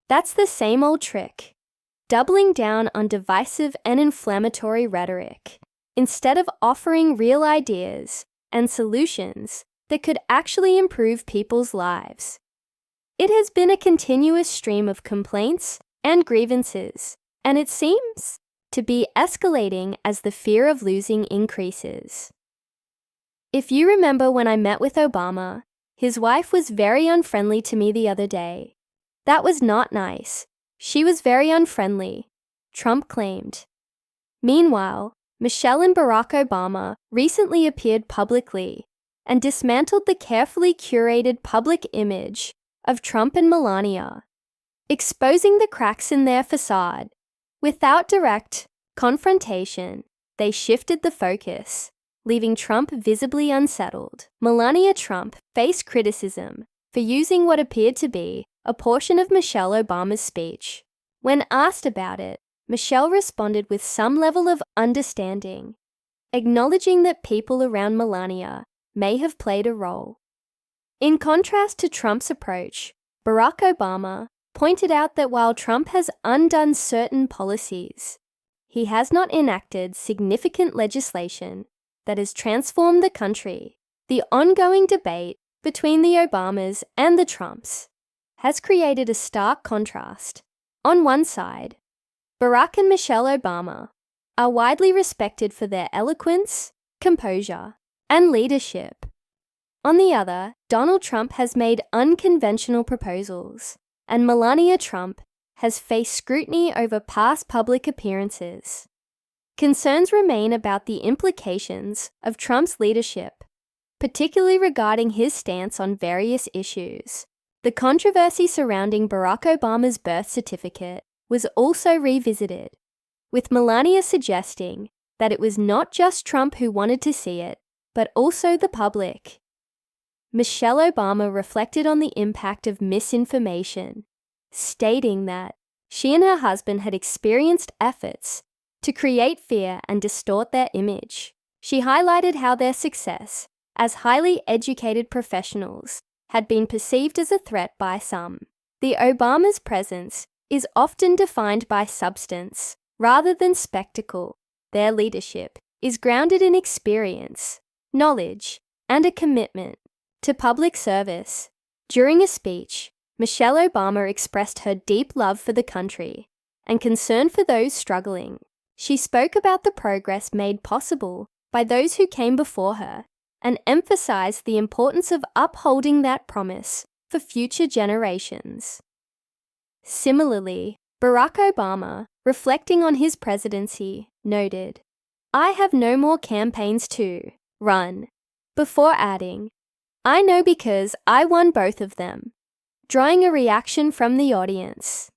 That's the same old trick, doubling down on divisive and inflammatory rhetoric, instead of offering real ideas and solutions that could actually improve people's lives. It has been a continuous stream of complaints and grievances, and it seems to be escalating as the fear of losing increases. If you remember when I met with Obama, his wife was very unfriendly to me the other day. That was not nice. She was very unfriendly, Trump claimed. Meanwhile, Michelle and Barack Obama recently appeared publicly and dismantled the carefully curated public image of Trump and Melania, exposing the cracks in their facade. Without direct confrontation, they shifted the focus, leaving Trump visibly unsettled. Melania Trump faced criticism for using what appeared to be a portion of Michelle Obama's speech. When asked about it, Michelle responded with some level of understanding, acknowledging that people around Melania may have played a role. In contrast to Trump's approach, Barack Obama pointed out that while Trump has undone certain policies, he has not enacted significant legislation that has transformed the country. The ongoing debate between the Obamas and the Trumps has created a stark contrast. On one side, Barack and Michelle Obama are widely respected for their eloquence, composure, and leadership. On the other, Donald Trump has made unconventional proposals, and Melania Trump has faced scrutiny over past public appearances. Concerns remain about the implications of Trump's leadership, particularly regarding his stance on various issues. The controversy surrounding Barack Obama's birth certificate was also revisited, with Melania suggesting that it was not just Trump who wanted to see it, but also the public. Michelle Obama reflected on the impact of misinformation, stating that she and her husband had experienced efforts to create fear and distort their image. She highlighted how their success as highly educated professionals had been perceived as a threat by some. The Obama's presence is often defined by substance rather than spectacle. Their leadership is grounded in experience, knowledge, and a commitment to public service. During a speech, Michelle Obama expressed her deep love for the country and concern for those struggling. She spoke about the progress made possible by those who came before her and emphasized the importance of upholding that promise for future generations. Similarly, Barack Obama, reflecting on his presidency, noted, "I have no more campaigns to run," before adding, "I know because I won both of them," drawing a reaction from the audience.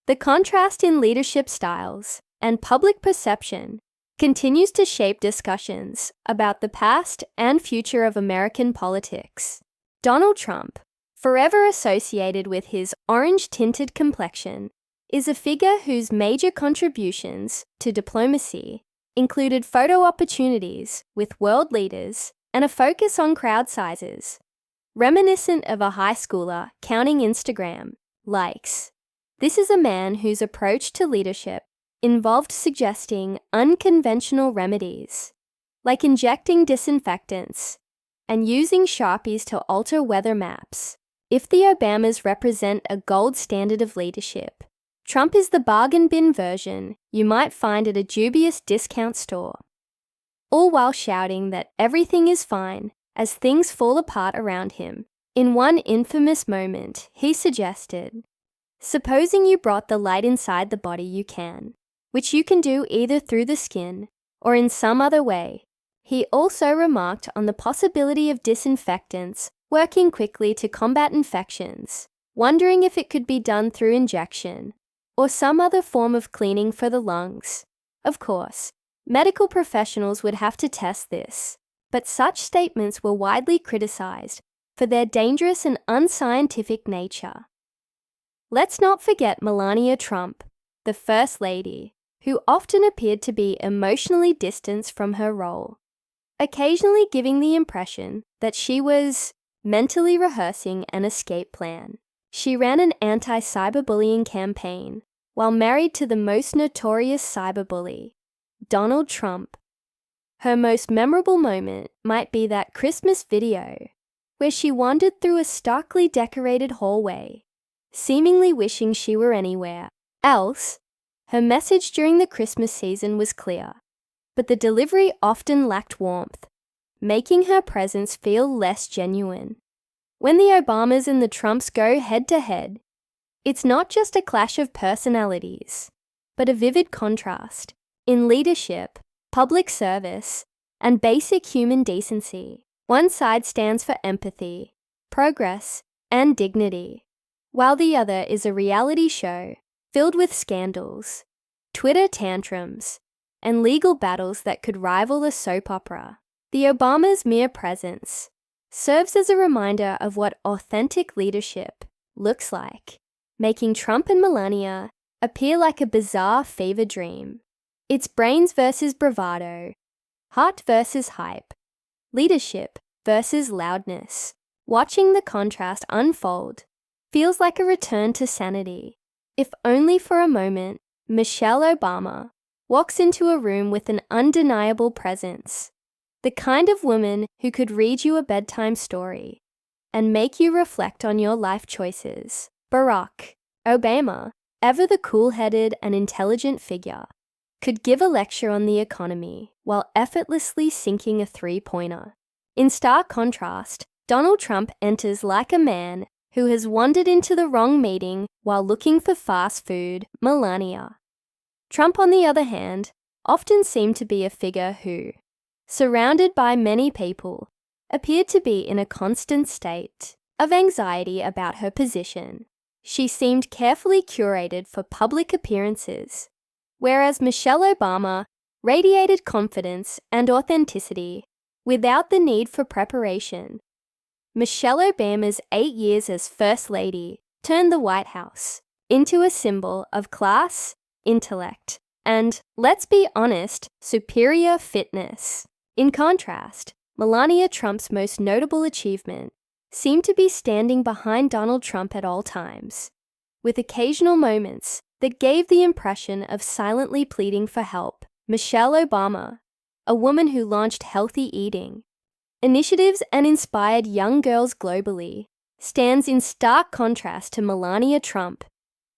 The contrast in leadership styles and public perception continues to shape discussions about the past and future of American politics. Donald Trump, forever associated with his orange-tinted complexion, is a figure whose major contributions to diplomacy included photo opportunities with world leaders and a focus on crowd sizes, reminiscent of a high schooler counting Instagram likes. This is a man whose approach to leadership involved suggesting unconventional remedies, like injecting disinfectants and using Sharpies to alter weather maps. If the Obamas represent a gold standard of leadership, Trump is the bargain bin version you might find at a dubious discount store. All while shouting that everything is fine as things fall apart around him. In one infamous moment, he suggested, "Supposing you brought the light inside the body you can, which you can do either through the skin or in some other way." He also remarked on the possibility of disinfectants working quickly to combat infections, wondering if it could be done through injection or some other form of cleaning for the lungs. Of course, medical professionals would have to test this, but such statements were widely criticized for their dangerous and unscientific nature. Let's not forget Melania Trump, the First Lady, who often appeared to be emotionally distanced from her role, occasionally giving the impression that she was mentally rehearsing an escape plan. She ran an anti-cyberbullying campaign while married to the most notorious cyberbully, Donald Trump. Her most memorable moment might be that Christmas video, where she wandered through a starkly decorated hallway, seemingly wishing she were anywhere else. Her message during the Christmas season was clear, but the delivery often lacked warmth, making her presence feel less genuine. When the Obamas and the Trumps go head-to-head, it's not just a clash of personalities, but a vivid contrast in leadership, public service, and basic human decency. One side stands for empathy, progress, and dignity, while the other is a reality show filled with scandals, Twitter tantrums, and legal battles that could rival a soap opera. The Obamas' mere presence serves as a reminder of what authentic leadership looks like, making Trump and Melania appear like a bizarre fever dream. It's brains versus bravado, heart versus hype, leadership versus loudness. Watching the contrast unfold feels like a return to sanity. If only for a moment, Michelle Obama walks into a room with an undeniable presence, the kind of woman who could read you a bedtime story and make you reflect on your life choices. Barack Obama, ever the cool-headed and intelligent figure, could give a lecture on the economy while effortlessly sinking a three-pointer. In stark contrast, Donald Trump enters like a man who has wandered into the wrong meeting while looking for fast food. Melania. Trump, on the other hand, often seemed to be a figure who, surrounded by many people, appeared to be in a constant state of anxiety about her position. She seemed carefully curated for public appearances, whereas Michelle Obama radiated confidence and authenticity without the need for preparation. Michelle Obama's 8 years as First Lady turned the White House into a symbol of class, intellect, and, let's be honest, superior fitness. In contrast, Melania Trump's most notable achievement seemed to be standing behind Donald Trump at all times, with occasional moments that gave the impression of silently pleading for help. Michelle Obama, a woman who launched healthy eating initiatives and inspired young girls globally, stands in stark contrast to Melania Trump,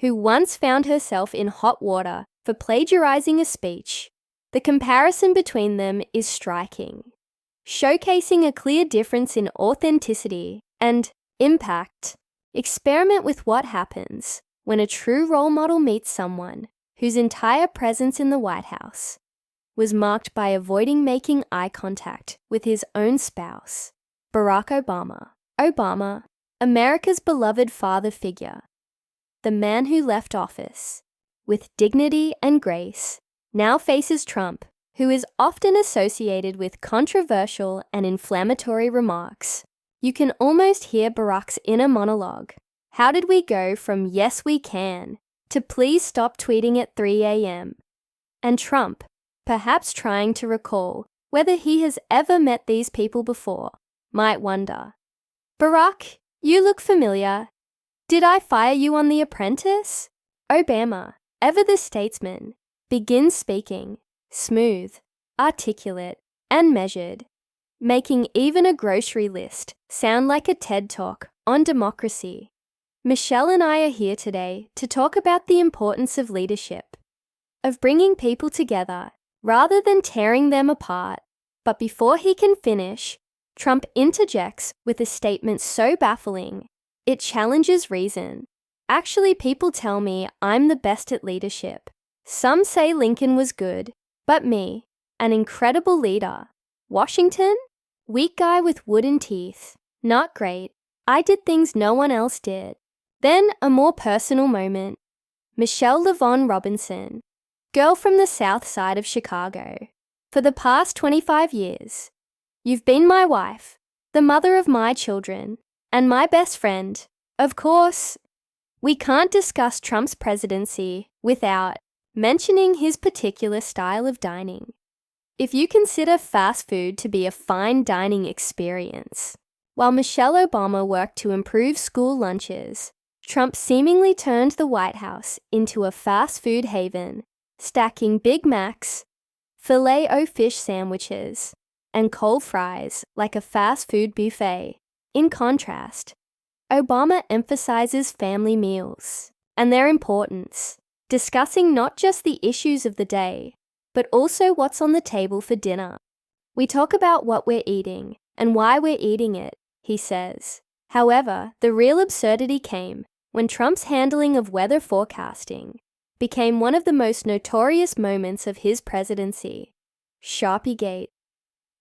who once found herself in hot water for plagiarizing a speech. The comparison between them is striking, showcasing a clear difference in authenticity and impact. Experiment with what happens when a true role model meets someone whose entire presence in the White House was marked by avoiding making eye contact with his own spouse. Barack Obama. Obama, America's beloved father figure, the man who left office with dignity and grace, now faces Trump, who is often associated with controversial and inflammatory remarks. You can almost hear Barack's inner monologue. How did we go from "yes we can" to "please stop tweeting at 3 a.m.? And Trump, perhaps trying to recall whether he has ever met these people before, might wonder, "Barack, you look familiar. Did I fire you on The Apprentice?" Obama, ever the statesman, begins speaking, smooth, articulate, and measured, making even a grocery list sound like a TED Talk on democracy. Michelle and I are here today to talk about the importance of leadership, of bringing people together rather than tearing them apart. But before he can finish, Trump interjects with a statement so baffling, it challenges reason. "Actually, people tell me I'm the best at leadership. Some say Lincoln was good, but me, an incredible leader. Washington? Weak guy with wooden teeth. Not great. I did things no one else did." Then a more personal moment. Michelle LaVaughn Robinson, girl from the south side of Chicago. "For the past 25 years, you've been my wife, the mother of my children, and my best friend. Of course, we can't discuss Trump's presidency without mentioning his particular style of dining. If you consider fast food to be a fine dining experience, while Michelle Obama worked to improve school lunches, Trump seemingly turned the White House into a fast food haven, stacking Big Macs, filet-o-fish sandwiches, and cold fries like a fast food buffet. In contrast, Obama emphasizes family meals and their importance, discussing not just the issues of the day, but also what's on the table for dinner. "We talk about what we're eating and why we're eating it," he says. However, the real absurdity came when Trump's handling of weather forecasting became one of the most notorious moments of his presidency. Sharpiegate.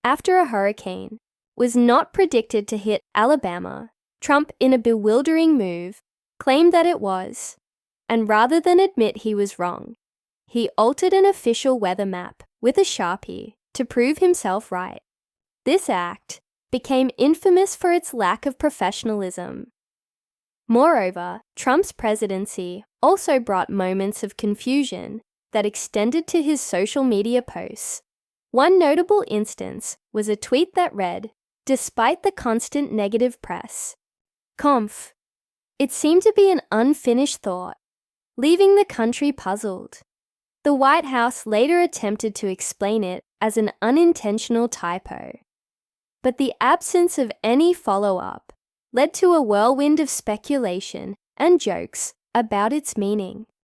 After a hurricane was not predicted to hit Alabama, Trump, in a bewildering move, claimed that it was, and rather than admit he was wrong, he altered an official weather map with a Sharpie to prove himself right. This act became infamous for its lack of professionalism. Moreover, Trump's presidency also brought moments of confusion that extended to his social media posts. One notable instance was a tweet that read, "Despite the constant negative press, conf." It seemed to be an unfinished thought, leaving the country puzzled. The White House later attempted to explain it as an unintentional typo, but the absence of any follow-up led to a whirlwind of speculation and jokes about its meaning.